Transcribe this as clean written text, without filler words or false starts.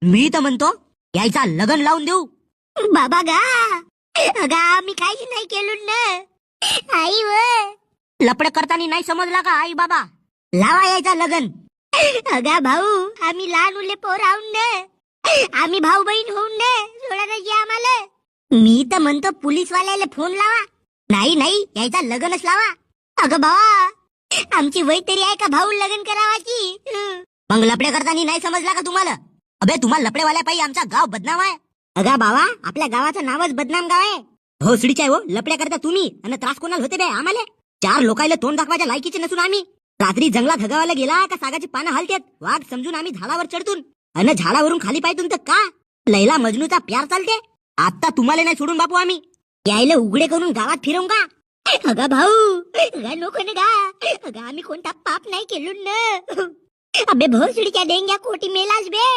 मी तर म्हणतो यायचा लग्न लावून देऊ. बाबा गा अगा मी काहीच नाही केलं ना आई व लपड करताना नाही समजला का आई बाबा? लावा यायचा लग्न. अगा भाऊ आम्ही लहान उले पोर आहोत ना, आम्ही भाऊ बहीण होऊन ना सोडा नाही आम्हाला. मी तर म्हणतो पोलीसवाल्याला फोन लावा. नाही नाही यायचा लग्नच लावा. अगं भावा आमची वय तरी आहे का भाऊ लग्न करावाची. मग लपडे करताना नाही समजला का तुम्हाला? अबे तुम्हाला लपडेवाल्या पायी आमचा गाव बदनाम आहे. अगा बाबा आपल्या गावाचं नावच बदनाम गाव आहे. भोसडीच्या हो लपड्या करता तुम्ही आणि त्रास कोणाला होते बे आम्हाला? 4 लोकायला तोंड दाखवायच्या लायकीचे नसून आम्ही. रात्री जंगलात हगावायला गेला का सागाची पानं हलतेत वाघ समजून आम्ही झाडावर चढतून अन झाडावरून खाली पायतून तर का लैला मजनूचा प्यार चालते. आता तुम्हाला नाही सोडून बापू आम्ही. यायला उघडे करून गावात फिरवू का? अगा भाऊ अगा नको ना गा. अगा आम्ही कोणता पाप नाही केलो ना. अबे भोसडीच्या डेंग्या कोटी मेलाच बे.